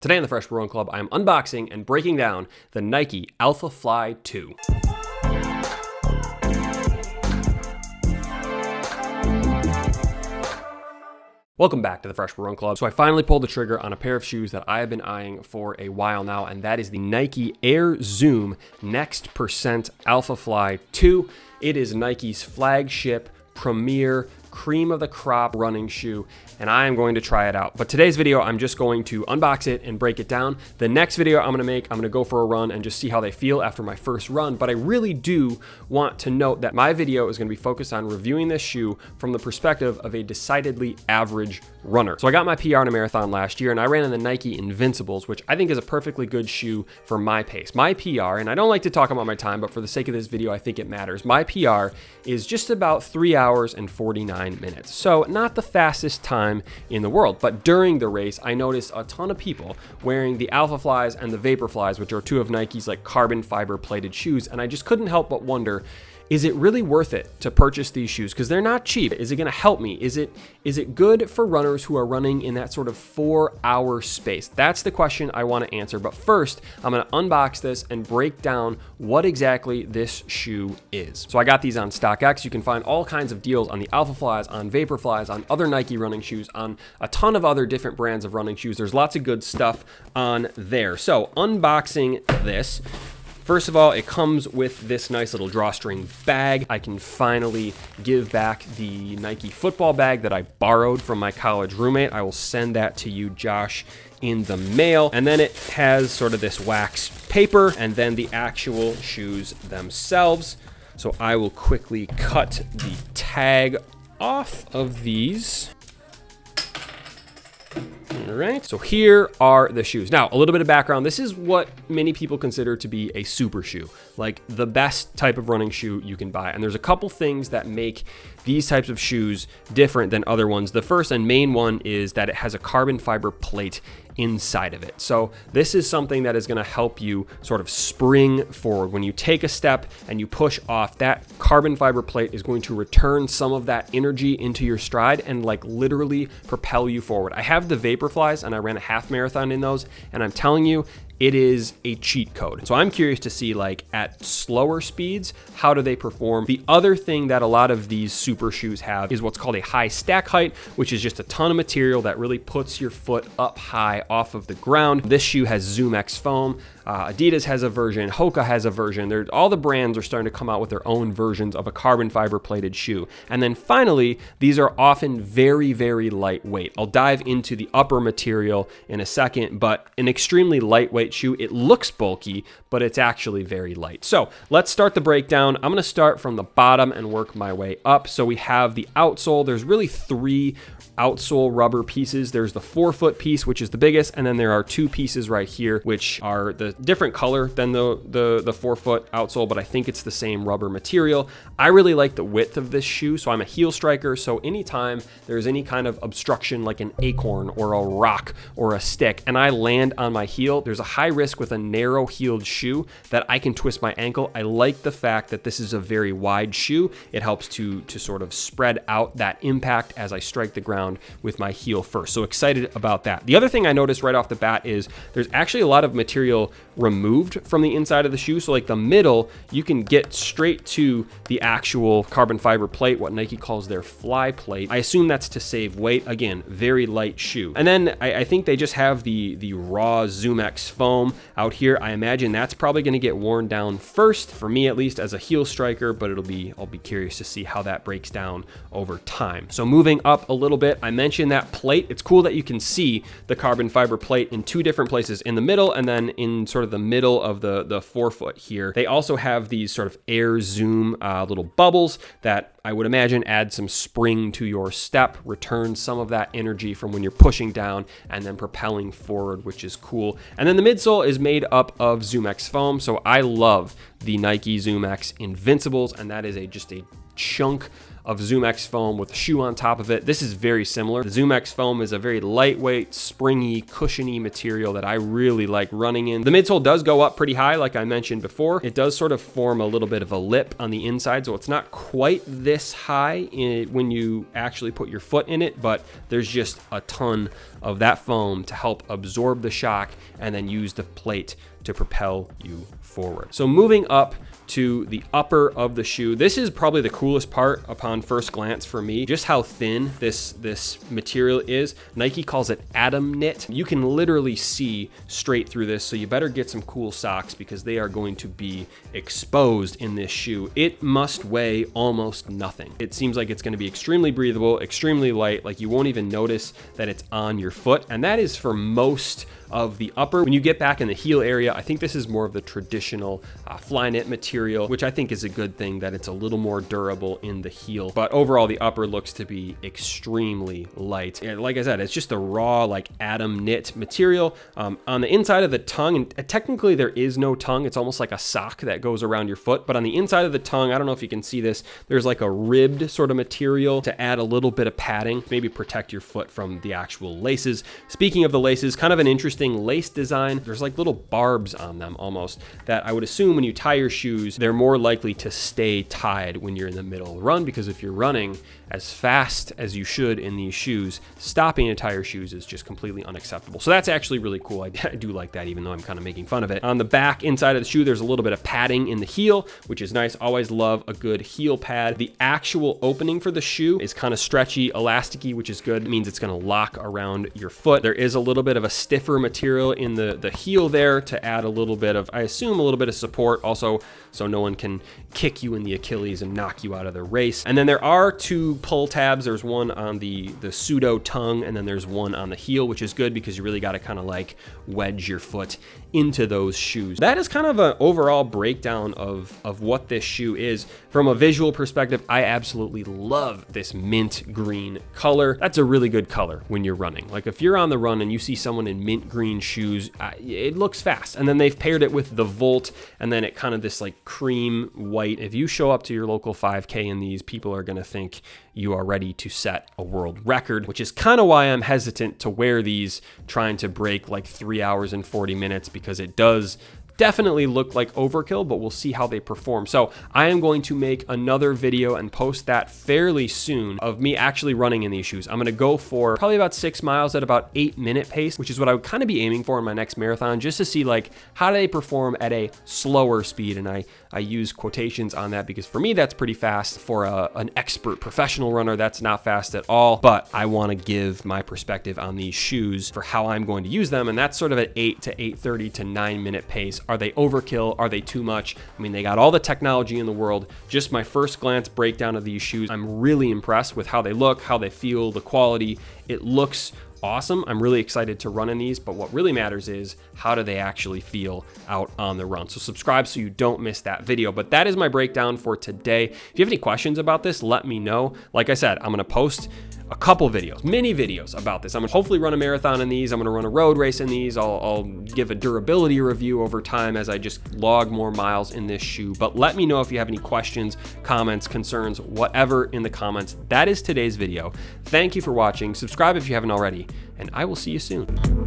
Today on the Fresh Run Club, I am unboxing and breaking down the Nike Alphafly 2. Welcome back to the Fresh Run Club. So I finally pulled the trigger on a pair of shoes that I have been eyeing for a while now, and that is the Nike Air Zoom Next Percent Alphafly 2. It is Nike's flagship, premier, cream of the crop running shoe, and I am going to try it out. But today's video, I'm just going to unbox it and break it down. The next video I'm going to go for a run and just see how they feel after my first run. But I really do want to note that my video is going to be focused on reviewing this shoe from the perspective of a decidedly average runner. So I got my PR in a marathon last year, and I ran in the Nike Invincibles, which I think is a perfectly good shoe for my pace. My PR, and I don't like to talk about my time, but for the sake of this video, I think it matters. My PR is just about 3 hours and 49 minutes. So not the fastest time in the world, but during the race, I noticed a ton of people wearing the Alphaflys and the Vaporflies, which are two of Nike's like carbon fiber plated shoes. And I just couldn't help but wonder, is it really worth it to purchase these shoes? Because they're not cheap. Is it going to help me? Is it good for runners who are running in that sort of 4-hour space? That's the question I want to answer. But first, I'm going to unbox this and break down what exactly this shoe is. So I got these on StockX. You can find all kinds of deals on the Alphaflys, on Vaporflies, on other Nike running shoes, on a ton of other different brands of running shoes. There's lots of good stuff on there. So unboxing this. First of all, it comes with this nice little drawstring bag. I can finally give back the Nike football bag that I borrowed from my college roommate. I will send that to you, Josh, in the mail. And then it has sort of this wax paper and then the actual shoes themselves. So I will quickly cut the tag off of these. All right, so here are the shoes. Now, a little bit of background. This is what many people consider to be a super shoe, like the best type of running shoe you can buy. And there's a couple things that make these types of shoes different than other ones. The first and main one is that it has a carbon fiber plate inside of it. So this is something that is going to help you sort of spring forward. When you take a step and you push off, that carbon fiber plate is going to return some of that energy into your stride and like literally propel you forward. I have the Vaporflies and I ran a half marathon in those, and I'm telling you, it is a cheat code. So I'm curious to see, like, at slower speeds, how do they perform? The other thing that a lot of these super shoes have is what's called a high stack height, which is just a ton of material that really puts your foot up high off of the ground. This shoe has Zoom X foam. Adidas has a version, Hoka has a version. All the brands are starting to come out with their own versions of a carbon fiber plated shoe. And then finally, these are often very, very lightweight. I'll dive into the upper material in a second, but an extremely lightweight shoe. It looks bulky, but it's actually very light. So let's start the breakdown. I'm gonna start from the bottom and work my way up. So we have the outsole. There's really 3 outsole rubber pieces. There's the 4-foot piece, which is the biggest, and then there are 2 pieces right here, which are the different color than the 4-foot outsole, but I think it's the same rubber material. I really like the width of this shoe, so I'm a heel striker, so anytime there's any kind of obstruction like an acorn or a rock or a stick, and I land on my heel, there's a high risk with a narrow-heeled shoe that I can twist my ankle. I like the fact that this is a very wide shoe. It helps to sort of spread out that impact as I strike the ground with my heel first. So excited about that. The other thing I noticed right off the bat is there's actually a lot of material removed from the inside of the shoe. So like the middle, you can get straight to the actual carbon fiber plate, what Nike calls their fly plate. I assume that's to save weight. Again, very light shoe. And then I think they just have the raw Zoom X foam out here. I imagine that's probably going to get worn down first, for me at least as a heel striker, but I'll be curious to see how that breaks down over time. So moving up a little bit, I mentioned that plate. It's cool that you can see the carbon fiber plate in 2 different places, in the middle and then in sort of the middle of the 4-foot here. They also have these sort of air zoom little bubbles that I would imagine add some spring to your step, return some of that energy from when you're pushing down and then propelling forward, which is cool. And then the midsole is made up of Zoom X foam. So I love the Nike Zoom X Invincibles, and that is just a chunk of Zoom X foam with a shoe on top of it. This is very similar. The Zoom X foam is a very lightweight, springy, cushiony material that I really like running in. The midsole does go up pretty high, like I mentioned before. It does sort of form a little bit of a lip on the inside, so it's not quite this high when you actually put your foot in it, but there's just a ton of that foam to help absorb the shock and then use the plate to propel you forward. So moving up to the upper of the shoe, this is probably the coolest part upon first glance for me, just how thin this material is. Nike calls it atom knit. You can literally see straight through this, so you better get some cool socks because they are going to be exposed in this shoe. It must weigh almost nothing. It seems like it's going to be extremely breathable, extremely light, like you won't even notice that it's on your foot, and that is for most of the upper. When you get back in the heel area, I think this is more of the traditional fly knit material, which I think is a good thing that it's a little more durable in the heel. But overall, the upper looks to be extremely light. And like I said, it's just a raw, like atom knit material. On the inside of the tongue, and technically there is no tongue. It's almost like a sock that goes around your foot. But on the inside of the tongue, I don't know if you can see this, there's like a ribbed sort of material to add a little bit of padding, maybe protect your foot from the actual laces. Speaking of the laces, kind of an interesting lace design. There's like little barbs on them almost that I would assume when you tie your shoes, they're more likely to stay tied when you're in the middle of the run, because if you're running as fast as you should in these shoes, stopping to tie your shoes is just completely unacceptable. So that's actually really cool. I do like that, even though I'm kind of making fun of it. On the back inside of the shoe, there's a little bit of padding in the heel, which is nice. Always love a good heel pad. The actual opening for the shoe is kind of stretchy, elasticy, which is good. It means it's going to lock around your foot. There is a little bit of a stiffer material in the heel there to add a little bit of, I assume, a little bit of support also, so no one can kick you in the Achilles and knock you out of the race. And then there are two pull tabs. There's one on the pseudo tongue, and then there's one on the heel, which is good because you really got to kind of like wedge your foot into those shoes. That is kind of an overall breakdown of what this shoe is. From a visual perspective, I absolutely love this mint green color. That's a really good color when you're running. Like if you're on the run and you see someone in mint green shoes, it looks fast. And then they've paired it with the Volt, and then it kind of this like cream white. If you show up to your local 5K in these, people are going to think you are ready to set a world record, which is kind of why I'm hesitant to wear these trying to break like 3 hours and 40 minutes, because it does definitely look like overkill, but we'll see how they perform. So I am going to make another video and post that fairly soon of me actually running in these shoes. I'm gonna go for probably about 6 miles at about 8-minute pace, which is what I would kind of be aiming for in my next marathon, just to see like how do they perform at a slower speed. And I use quotations on that because for me, that's pretty fast. For an expert professional runner, that's not fast at all, but I wanna give my perspective on these shoes for how I'm going to use them. And that's sort of at 8 to 8:30 to 9-minute pace. Are they overkill? Are they too much? I mean, they got all the technology in the world. Just my first glance breakdown of these shoes, I'm really impressed with how they look, how they feel, the quality. It looks awesome. I'm really excited to run in these, but what really matters is how do they actually feel out on the run. So subscribe so you don't miss that video. But that is my breakdown for today. If you have any questions about this, let me know. Like I said, I'm gonna post a couple videos, mini videos about this. I'm gonna hopefully run a marathon in these. I'm gonna run a road race in these. I'll give a durability review over time as I just log more miles in this shoe. But let me know if you have any questions, comments, concerns, whatever in the comments. That is today's video. Thank you for watching. Subscribe if you haven't already, and I will see you soon.